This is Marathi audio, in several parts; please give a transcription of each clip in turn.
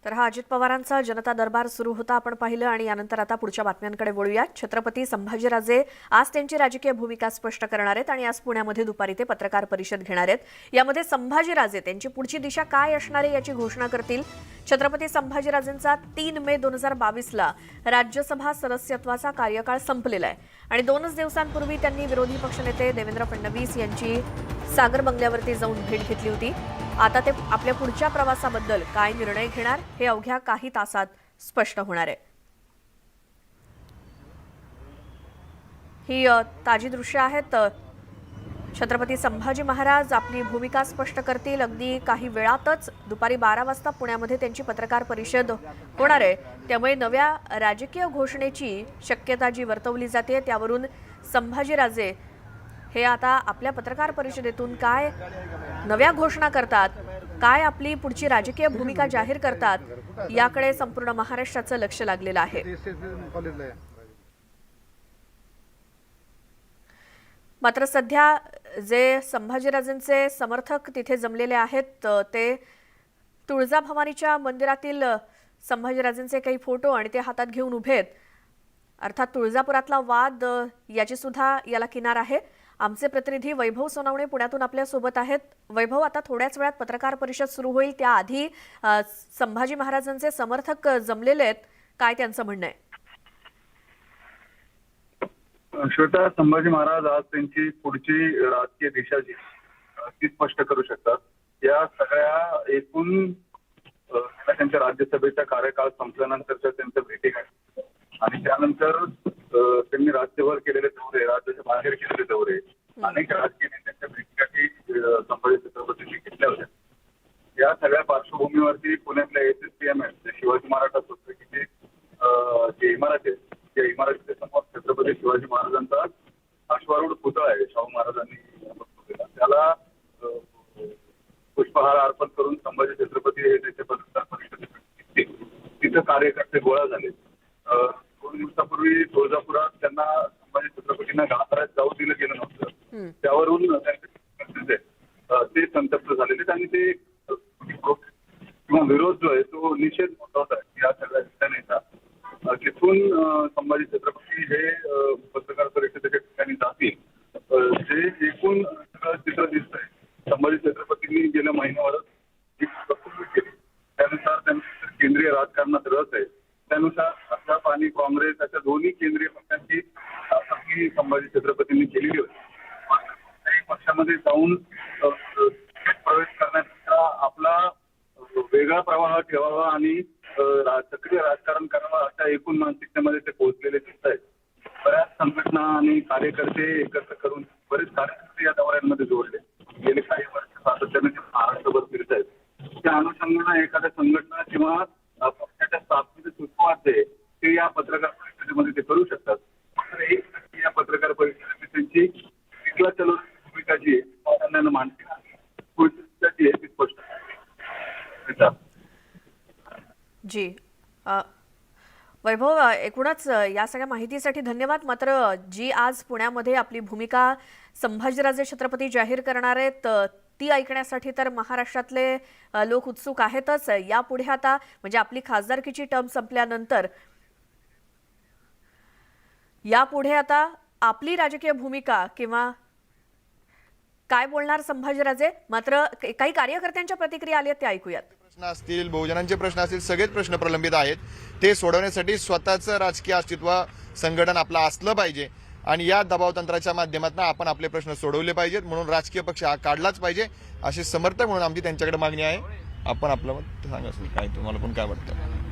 तर हा अजित पवारांचा जनता दरबार सुरू होता आपण पाहिलं आणि यानंतर आता पुढच्या बातम्यांकडे वळूया। छत्रपती संभाजीराजे आज त्यांची राजकीय भूमिका स्पष्ट करणार आहेत आणि आज पुण्यामध्ये दुपारी ते पत्रकार परिषद घेणार आहेत। यामध्ये संभाजीराजे त्यांची पुढची दिशा काय असणार आहे याची घोषणा करतील। छत्रपती संभाजीराजेंचा 3 मे 2022 ला राज्यसभा सदस्यत्वाचा कार्यकाळ संपलेला आहे आणि 2 दिवसांपूर्वी त्यांनी विरोधी पक्षनेते देवेंद्र फडणवीस यांची सागर बंगल्यावरती जाऊन भेट घेतली होती। आता ते आपल्या पुढच्या प्रवासाबद्दल काय निर्णय घेणार हे अवघ्या काही तासात स्पष्ट होणार आहे। ही ताजी दृश्य आहेत। छत्रपती संभाजी महाराज आपली भूमिका स्पष्ट करतील। अगदी काही वेळातच दुपारी 12 वाजता पुण्यामध्ये त्यांची पत्रकार परिषद होणार आहे। त्यामुळे नव्या राजकीय घोषणेची शक्यता जी वर्तवली जाते त्यावरून संभाजीराजे हे आता आपल्या पत्रकार परिषदेतून काय नव्या घोषणा करतात, काय आपली पुढची राजकीय भूमिका जाहीर करतात याकडे संपूर्ण महाराष्ट्राचं लक्ष लागलेलं आहे। मात्र सध्या जे संभाजीराजेंचे समर्थक तिथे जमलेले आहेत ते तुळजाभवानीच्या मंदिरातील संभाजीराजेंचे काही फोटो आणि ते हातात घेऊन उभे आहेत। अर्थात तुळजापुरातला वाद याची सुद्धा याला किनार आहे। आमचे प्रतिनिधी वैभव सोनावणे पुण्यातून आपल्या सोबत आहेत। वैभव, आता थोड्याच वेळात पत्रकार परिषद सुरू होईल, त्याआधी संभाजी महाराजांचे समर्थक जमलेले आहेत, काय त्यांचं म्हणणं आहे? श्वेता, संभाजी महाराज आज त्यांची पुढची राजकीय दिशा जी ती स्पष्ट करू शकतात। या सगळ्या एकूण त्यांच्या राज्यसभेचा कार्यकाळ संपल्यानंतरच्या त्यांच्या भेटी आणि त्यानंतर त्यांनी राज्यभर केलेले दौरे, राज्याच्या बाहेर केलेले दौरे, अनेक राजकीय नेत्यांच्या भेटीसाठी संभाजी छत्रपतींनी घेतल्या होत्या। या सगळ्या पार्श्वभूमीवरती पुण्यातल्या SSPML शिवाजी मराठा सोसायटीची जे इमारत आहे त्या इमारतीच्या समोर छत्रपती शिवाजी महाराजांचा अश्वारूढ पुतळा आहे, शाहू महाराजांनी त्याला पुष्पहार अर्पण करून संभाजी छत्रपती हे त्याच्या पत्रकार परिषदेत तिथं कार्यकर्ते गोळा झाले। 2 दिवसापूर्वी तुळजापुरात त्यांना संभाजी छत्रपतींना गाभाऱ्यात जाऊ दिलं गेलं नव्हतं, त्यावरून ते संतप्त झालेले आणि ते किंवा विरोध जो आहे तो निषेध नोंदवत आहे या सगळ्या घटनेचा। तिथून संभाजी छत्रपती हे पत्रकार परिषदेच्या ठिकाणी जातील। जे एकूण चित्र दिसतंय, संभाजी छत्रपतींनी गेल्या महिन्याभरात जी वक्तव्य केली त्यानुसार त्यांना केंद्रीय राजकारणात रस आहे, त्यानुसार भाजप आणि काँग्रेस अशा दोन्ही केंद्रीय पक्षांची आपली संभाजी छत्रपतींनी केलेली होती। काही पक्षामध्ये जाऊन प्रवेश करण्याचा आपला वेगळा प्रवाह ठेवावा आणि सक्रिय राजकारण करावं अशा एकूण मानसिकतेमध्ये ते पोहोचलेले दिसत आहेत। बऱ्याच संघटना आणि कार्यकर्ते एकत्र करून बरेच कार्यकर्ते या दौऱ्यांमध्ये जोडले गेले काही वर्ष सातत्याने महाराष्ट्रभर फिरत आहेत। त्या अनुषंगाने एखाद्या संघटना किंवा पक्षाच्या स्थापनेचे सुरुवात आहे ते या पत्रकार परिषदेमध्ये ते करू शकतात। मात्र एक या पत्रकार परिषदेची त्यांची तिथला चलो भूमिका जी आहे त्यांना मांडली ती स्पष्ट जी। वैभव, एकूणच या सगळ्या माहितीसाठी धन्यवाद। मात्र जी आज पुण्यामध्ये आपली भूमिका संभाजीराजे छत्रपती जाहीर करणार आहेत ती ऐकण्यासाठी तर महाराष्ट्रातले लोक उत्सुक आहेतच। यापुढे आता म्हणजे आपली खासदारकीची टर्म संपल्यानंतर यापुढे आता आपली राजकीय भूमिका किंवा काय बोलणार संभाजीराजे, मात्र काही कार्यकर्त्यांच्या प्रतिक्रिया आल्या त्या ऐकूयात। प्रश्न असतील, बहुजनांचे प्रश्न असतील, सगळेच प्रश्न प्रलंबित आहेत। ते सोडवण्यासाठी स्वतःचं राजकीय अस्तित्व संघटन आपलं असलं पाहिजे आणि या दबाव तंत्राच्या माध्यमातून आपण आपले प्रश्न सोडवले पाहिजेत। म्हणून राजकीय पक्ष हा काढलाच पाहिजे असे समर्थक म्हणून आमची त्यांच्याकडे मागणी आहे। आपण आपलं मत सांगा, काय तुम्हाला पण काय वाटतं?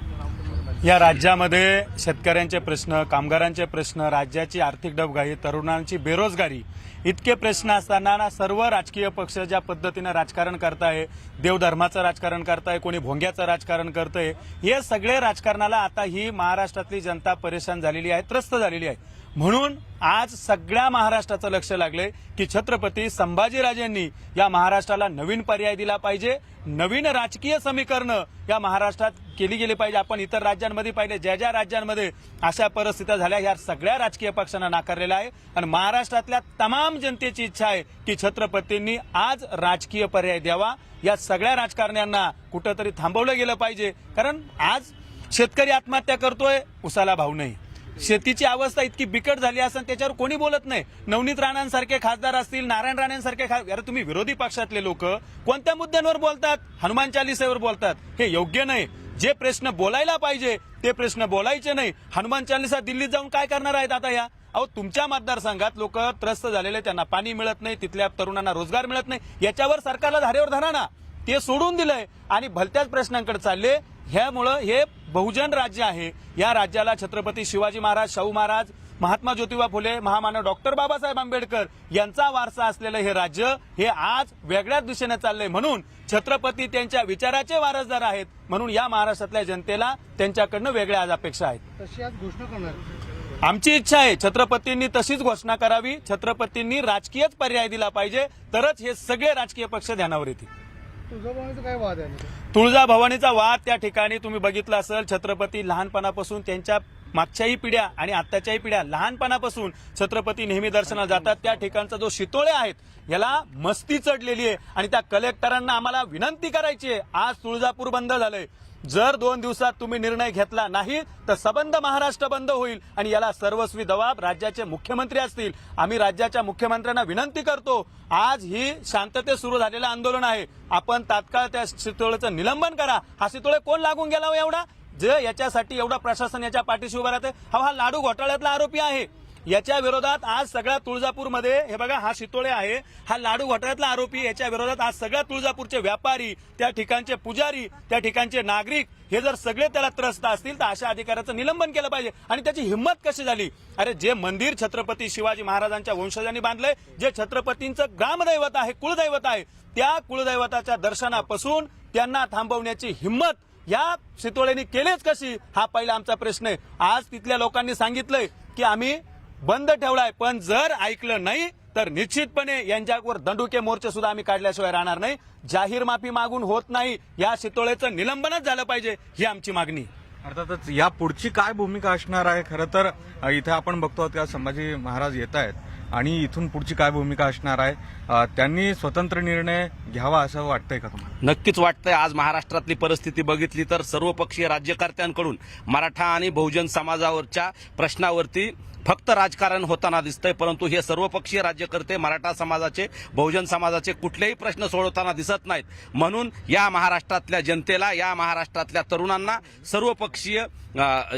या राज्यामध्ये शेतकऱ्यांचे प्रश्न, कामगारांचे प्रश्न, राज्याची आर्थिक डबघाई, तरुणांची बेरोजगारी इतके प्रश्न असताना सर्व राजकीय पक्ष ज्या पद्धतीने राजकारण करताय, देवधर्माचं राजकारण करताय, कोणी भोंग्याचं राजकारण करतंय, हे सगळे राजकारणाला आता ही महाराष्ट्रातली जनता परेशान झालेली आहे, त्रस्त झालेली आहे। म्हणून आज सगळ्या महाराष्ट्राचं लक्ष लागलंय की छत्रपती संभाजीराजेंनी या महाराष्ट्राला नवीन पर्याय दिला पाहिजे, नवीन राजकीय समीकरणं या महाराष्ट्रात केली गेली पाहिजे. आपण इतर राज्यांमध्ये पाहिले, ज्या ज्या राज्यांमध्ये अशा परिस्थिती झाल्या या सगळ्या राजकीय पक्षांना नाकारलेलं आहे आणि महाराष्ट्रातल्या तमाम जनतेची इच्छा आहे की छत्रपतींनी आज राजकीय पर्याय द्यावा. या सगळ्या राजकारण्यांना कुठंतरी थांबवलं गेलं पाहिजे, कारण आज शेतकरी आत्महत्या करतोय, उसाला भाव नाही. शेतीची अवस्था इतकी बिकट झाली असून त्याच्यावर कोणी बोलत नाही. नवनीत राणांसारखे खासदार असतील, नारायण राणेंसारखे खासदार, तुम्ही विरोधी पक्षातले लोक कोणत्या मुद्द्यांवर बोलतात? हनुमान चालिसेवर बोलतात. हे योग्य नाही. जे प्रश्न बोलायला पाहिजे ते प्रश्न बोलायचे नाही. हनुमान चालिसा दिल्लीत जाऊन काय करणार आहेत आता या? अहो, तुमच्या मतदारसंघात लोक त्रस्त झालेले, त्यांना पाणी मिळत नाही, तिथल्या तरुणांना रोजगार मिळत नाही. याच्यावर सरकारला धारेवर धरा ना. ते सोडून दिलंय आणि भलत्याच प्रश्नांकडे चालले. ह्यामुळं हे बहुजन राज्य आहे. या राज्याला छत्रपती शिवाजी महाराज, शाहू महाराज, महात्मा ज्योतिबा फुले, महामानव डॉक्टर बाबासाहेब आंबेडकर यांचा वारसा असलेलं हे राज्य हे आज वेगळ्याच दिशेने चाललंय. म्हणून छत्रपती त्यांच्या विचाराचे वारसदार आहेत. म्हणून या महाराष्ट्रातल्या जनतेला त्यांच्याकडनं वेगळ्या आज अपेक्षा आहेत. तशी आज घोषणा करणार आमची इच्छा आहे छत्रपतींनी तशीच घोषणा करावी. छत्रपतींनी राजकीयच पर्याय दिला पाहिजे, तरच हे सगळे राजकीय पक्ष ध्यानावर येतील. तुळजाभवानीचा काय वाद आहे? तुळजाभवानीचा वाद त्या ठिकाणी तुम्ही बघितला असेल. छत्रपती लहानपणापासून त्यांच्या मागच्याही पिढ्या आणि आत्ताच्याही पिढ्या लहानपणापासून छत्रपती नेहमी दर्शनाला जातात. त्या ठिकाणचा जो शितोळे आहेत याला मस्ती चढलेली आहे आणि त्या कलेक्टरांना आम्हाला विनंती करायची आहे. आज तुळजापूर बंद झालंय. जर 2 दिवसात तुम्ही निर्णय घेतला नाही तर सबंध महाराष्ट्र बंद होईल आणि याला सर्वस्वी जबाब राज्याचे मुख्यमंत्री असतील. आम्ही राज्याच्या मुख्यमंत्र्यांना विनंती करतो, आज ही शांततेत सुरू झालेलं आंदोलन आहे, आपण तात्काळ त्या शितोळेचं निलंबन करा. हा शितोळे कोण लागून गेला हो एवढा? जे याच्यासाठी एवढा प्रशासन याच्या पाठीशी उभा राहते. हा लाडू घोटाळ्यातला आरोपी आहे. याच्या विरोधात आज सगळ्या तुळजापूरमध्ये हे बघा, हा शितोळे आहे, हा लाडू घोटाळ्यातला आरोपी. याच्या विरोधात आज सगळ्या तुळजापूरचे व्यापारी, त्या ठिकाणचे पुजारी, त्या ठिकाणचे नागरिक हे जर सगळे त्याला त्रस्त असतील तर अशा अधिकाऱ्याचं निलंबन केलं पाहिजे. आणि त्याची हिंमत कशी झाली? अरे, जे मंदिर छत्रपती शिवाजी महाराजांच्या वंशजांनी बांधलंय, जे छत्रपतींचं ग्रामदैवत आहे, कुलदैवत आहे, त्या कुलदैवताच्या दर्शनापासून त्यांना थांबवण्याची हिंमत या शितोळेंनी केलीच कशी? हा पहिला आमचा प्रश्न आहे. आज तिथल्या लोकांनी सांगितलंय की आम्ही बंद ठेवलाय, पण जर ऐकलं नाही तर निश्चितपणे यांच्यावर दंडुके मोर्चे सुद्धा आम्ही काढल्याशिवाय राहणार नाही. जाहीर माफी मागून होत नाही. या शितोळेचं निलंबनच झालं पाहिजे ही आमची मागणी. अर्थातच या पुढची काय भूमिका असणार आहे? खरं तर इथे आपण बघतो की संभाजी महाराज येत आहेत आणि इथून पुढची काय भूमिका असणार आहे? त्यांनी स्वतंत्र निर्णय घ्यावा असं वाटतंय का तुम्हाला? नक्कीच वाटतंय. आज महाराष्ट्रातली परिस्थिती बघितली तर सर्वपक्षीय राज्यकर्त्यांकडून मराठा आणि बहुजन समाजावरच्या प्रश्नावरती फक्त राजकारण होताना दिसतंय, परंतु हे सर्वपक्षीय राज्यकर्ते मराठा समाजाचे, बहुजन समाजाचे कुठलेही प्रश्न सोडवताना दिसत नाहीत. म्हणून या महाराष्ट्रातल्या जनतेला, या महाराष्ट्रातल्या तरुणांना, सर्वपक्षीय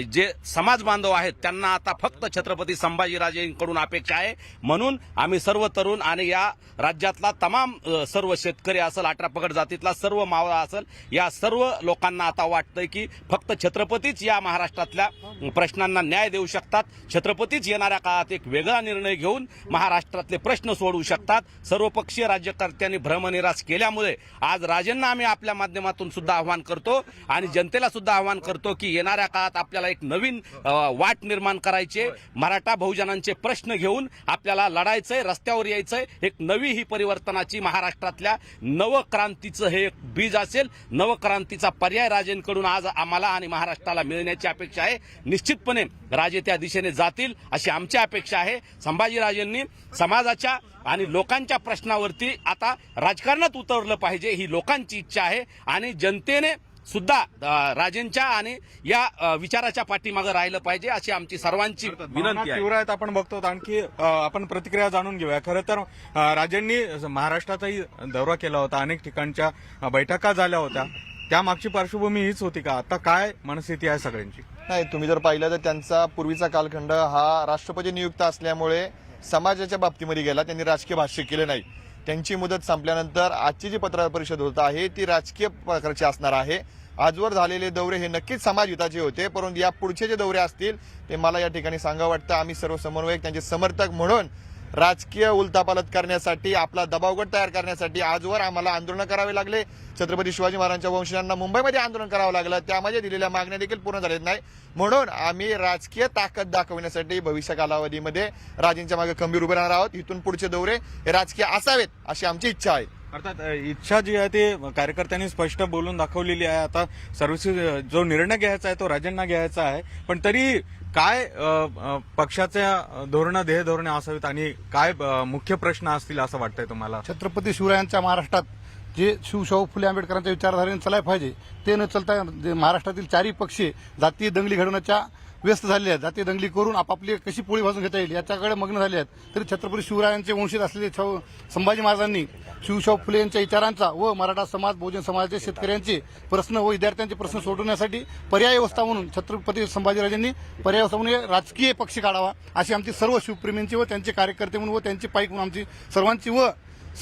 जे समाज बांधव आहेत त्यांना आता फक्त छत्रपती संभाजीराजेंकडून अपेक्षा आहे. म्हणून आम्ही सर्व तरुण आणि या राज्यातला तमाम सर्व शेतकरी असेल, 18 पगड जातीतला सर्व मावळा असेल, या सर्व लोकांना आता वाटतंय की फक्त छत्रपतीच या महाराष्ट्रातल्या प्रश्नांना न्याय देऊ शकतात. छत्रपतीच येणाऱ्या काळात एक वेगळा निर्णय घेऊन महाराष्ट्रातले प्रश्न सोडवू शकतात. सर्वपक्षीय राज्यकर्त्यांनी भ्रमनिराश केल्यामुळे आज राजेंना आम्ही आपल्या माध्यमातून सुद्धा आव्हान करतो आणि जनतेला सुद्धा आव्हान करतो की येणाऱ्या काळात आपल्याला एक नवीन वाट निर्माण करायची. मराठा बहुजनांचे प्रश्न घेऊन आपल्याला लढायचंय, रस्त्यावर यायचंय. एक नवी ही परिवर्तनाची महाराष्ट्रातल्या नवक्रांतीचं हे एक बीज असेल. नवक्रांतीचा पर्याय राजेंकडून आज आम्हाला आणि महाराष्ट्राला मिळण्याची अपेक्षा आहे. निश्चितपणे राजे त्या दिशेने जातील अशी आमची अपेक्षा आहे. संभाजीराजेंनी समाजाच्या आणि लोकांच्या प्रश्नावरती आता राजकारणात उतरलं पाहिजे ही लोकांची इच्छा आहे आणि जनतेने सुद्धा राजेंच्या आणि या विचाराच्या पाठीमागे राहिलं पाहिजे अशी आमची सर्वांची विनंती आहे. तीव्र आहेत आपण बघतो. आणखी आपण प्रतिक्रिया जाणून घेऊया. खरं तर राजेंनी महाराष्ट्राचाही दौरा केला होता, अनेक ठिकाणच्या बैठका झाल्या होत्या. त्यामागची पार्श्वभूमी हीच होती का? आता काय मनस्थिती आहे सगळ्यांची? नाही, तुम्ही जर पाहिलं तर त्यांचा पूर्वीचा कालखंड हा राष्ट्रपती नियुक्त असल्यामुळे समाजाच्या बाबतीमध्ये गेला. त्यांनी राजकीय भाष्य केलं नाही. त्यांची मुदत संपल्यानंतर आजची जी पत्रकार परिषद होत आहे ती राजकीय प्रकारची असणार आहे. आजवर झालेले दौरे हे नक्कीच समाजहिताचे होते, परंतु या पुढचे जे दौरे असतील ते मला या ठिकाणी सांगावं वाटतं. आम्ही सर्व समन्वयक त्यांचे समर्थक म्हणून राजकीय उलथापालथ करण्यासाठी, आपला दबावगट तयार करण्यासाठी आजवर आम्हाला आंदोलन करावे लागले. छत्रपती शिवाजी महाराजांच्या वंशजांना मुंबईमध्ये आंदोलन करावं लागलं. त्यामध्ये दिलेल्या मागण्या देखील पूर्ण झालेल्या नाही. म्हणून आम्ही राजकीय ताकद दाखवण्यासाठी भविष्य कालावधीमध्ये राजेंच्या मागे खंबीर उभे राहणार आहोत. इथून पुढचे दौरे हे राजकीय असावेत अशी आमची इच्छा आहे. अर्थात इच्छा जी आहे ते कार्यकर्त्यांनी स्पष्ट बोलून दाखवलेली आहे. आता सर्वस्वी जो निर्णय घ्यायचा आहे तो राजांना घ्यायचा आहे. पण तरी काय पक्षाच्या ध्येय धोरणे असावीत आणि काय मुख्य प्रश्न असतील असं वाटतंय तुम्हाला? छत्रपती शिवरायांच्या महाराष्ट्रात जे शाहू फुले आंबेडकरांच्या विचारधारेने चालायला पाहिजे ते न चालता महाराष्ट्रातील चारही पक्ष जातीय दंगली घडवण्याच्या व्यस्त झालेले आहेत. जातीय दंगली करून आपापली कशी पोळी भाजून घेता येईल याच्याकडे मग्न झाले आहेत. तरी छत्रपती शिवरायांचे वंशज असलेले संभाजी महाराजांनी शाहू फुले यांच्या विचारांचा व मराठा समाज, बहुजन समाजाचे, शेतकऱ्यांचे प्रश्न व विद्यार्थ्यांचे प्रश्न सोडवण्यासाठी पर्याय व्यवस्था म्हणून छत्रपती संभाजीराजांनी पर्याय व्यवस्था म्हणून राजकीय पक्ष काढावा अशी आमची सर्व शिवप्रेमींची व त्यांचे कार्यकर्ते म्हणून व त्यांची पाईक म्हणून आमची सर्वांची व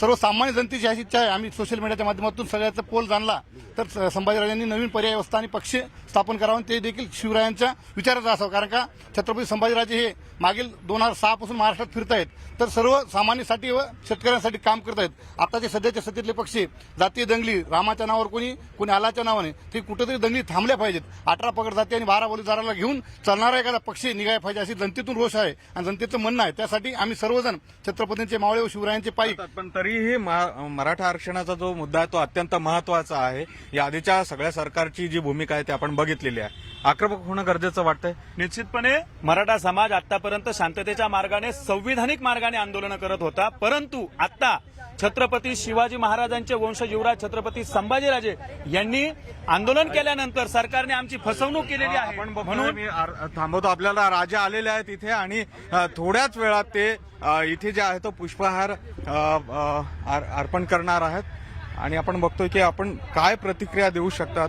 सर्वसामान्य जनतेची अशी इच्छा आहे. आम्ही सोशल मीडियाच्या माध्यमातून सगळ्याचा पोल जाणला तर संभाजीराजांनी नवीन पर्याय व्यवस्था आणि पक्ष स्थापन करावा. ते देखील शिवरायांच्या विचाराचं असावं. कारण का छत्रपती संभाजीराजे हे मागील 2006 पासून महाराष्ट्रात फिरत आहेत तर सर्वसामान्यांसाठी व शेतकऱ्यांसाठी काम करत आहेत. आताचे सध्याच्या सत्तेतले पक्ष जातीय दंगली, रामाच्या नावावर कोणी आलाच्या नावाने ते कुठेतरी दंगली थांबल्या पाहिजेत. 18 पगड जाती आणि 12 बलिदाराला घेऊन चालणारा एखादा पक्ष निघायला पाहिजे अशी जनतेतून रोष आहे आणि जनतेचं म्हणणं आहे. त्यासाठी आम्ही सर्वजण छत्रपतींचे मावळे व शिवरायांचे पाईक. पण तरीही मराठा आरक्षणाचा जो मुद्दा आहे तो अत्यंत महत्वाचा आहे. या आधीच्या सगळ्या सरकारची जी भूमिका आहे ती आपण बघितलेली आहे. आक्रमक होणं गरजेचं वाटतंय. निश्चितपणे मराठा समाज आतापर्यंत शांततेच्या मार्गाने, संविधानिक मार्गाने आंदोलन करत होता. परंतु आता छत्रपती शिवाजी महाराजांचे वंशज युवराज छत्रपती संभाजीराजे यांनी आंदोलन केल्यानंतर सरकारने आमची फसवणूक केलेली आहे. म्हणून मी थांबवतो. आपल्याला राजा आलेले आहेत इथे आणि थोड्याच वेळात ते इथे जे आहे तो पुष्पहार अर्पण करणार आहेत आणि आपण बघतोय की आपण काय प्रतिक्रिया देऊ शकतात.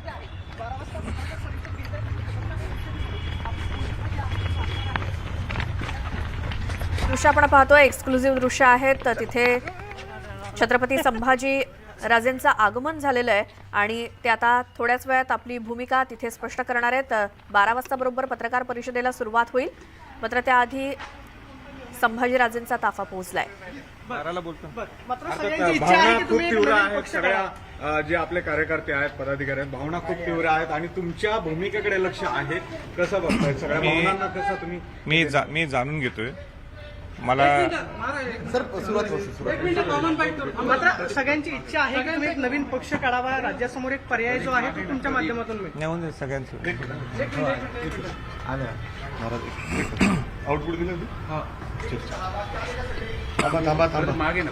दृश्य आपण पाहतोय, एक्सक्लुझिव्ह दृश्य आहेत. तिथे छत्रपती संभाजी राजेंचं आगमन झालेलं आहे आणि ते आता थोड्याच वेळात आपली भूमिका तिथे स्पष्ट करणार आहेत. 12 वाजता बरोबर पत्रकार परिषदेला सुरुवात होईल. मात्र त्याआधी संभाजीराजेंचा ताफा पोहोचलाय. भावना खूप तीव्र आहेत. सगळ्या जे आपले कार्यकर्ते आहेत, पदाधिकारी आहेत, भावना खूप तीव्र आहेत आणि तुमच्या भूमिकेकडे लक्ष आहे. कसं बघताय सगळ्या भावनांना? कसं तुम्ही? मी जाणून घेतोय. मला मात्र सगळ्यांची इच्छा आहे की तुम्ही एक नवीन पक्ष काढावा, राज्यासमोर एक पर्याय जो आहे तो तुमच्या माध्यमातून मिळेल. सगळ्यांचं आउटपुट दिलं मागे ना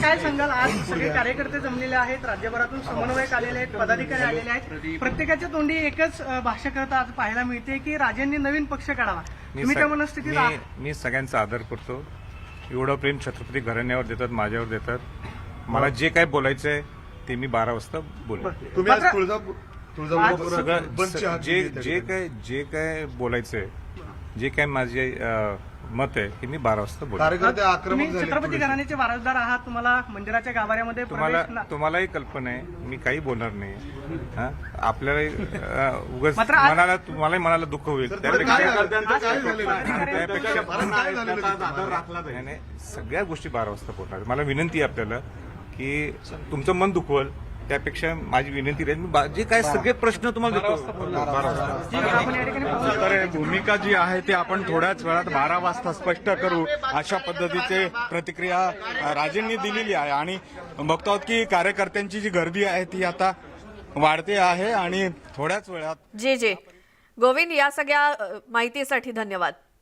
काय सांगाल? आज सगळे कार्यकर्ते जमलेले आहेत, राज्यभरातून समन्वयक आलेले आहेत, पदाधिकारी आलेले आहेत. प्रत्येकाच्या तोंडी एकच भाष्य करता आज पाहायला मिळते की राजांनी नवीन पक्ष काढावा. तुम्ही त्या मनस्थितीत आहात? मी सगळ्यांचा आदर करतो. एवढं प्रेम छत्रपती घराण्यावर देतात, माझ्यावर देतात. मला जे काय बोलायचंय ते मी 12 वाजता बोलेन. तुम्ही आज सगळं जे काय बोलायचंय, जे काय माझे मत आहे हे मी 12 वाजता बोलेन. कार्यकर्ते तुम्ही आक्रमक छत्रपती घराण्याचे वारसदार आहात. तुम्हाला मंदिराच्या गाभाऱ्यामध्ये तुम्हालाही कल्पना आहे. मी काही बोलणार नाही. आपल्याला उगाच मात्र आज- मनाला तुम्हालाही मनाला दुःख होईल. त्यापेक्षा नाही, सगळ्या गोष्टी 12 वाजता बोलणार. मला विनंती आहे आपल्याला की तुमचं मन दुखवल त्यापेक्षा माझी विनंती राहील. मी जे काय सगळे प्रश्न तुम्हाला देतो 12 वाजता. तर भूमिका जी आहे ती आपण थोड्याच वेळात 12 वाजता स्पष्ट करू अशा पद्धतीचे प्रतिक्रिया राजेंनी दिलेली आहे. आणि बघतो की कार्यकर्त्यांची जी गर्दी आहे ती आता वाढते आहे आणि थोड्याच वेळात जे गोविंद, या सगळ्या माहितीसाठी धन्यवाद.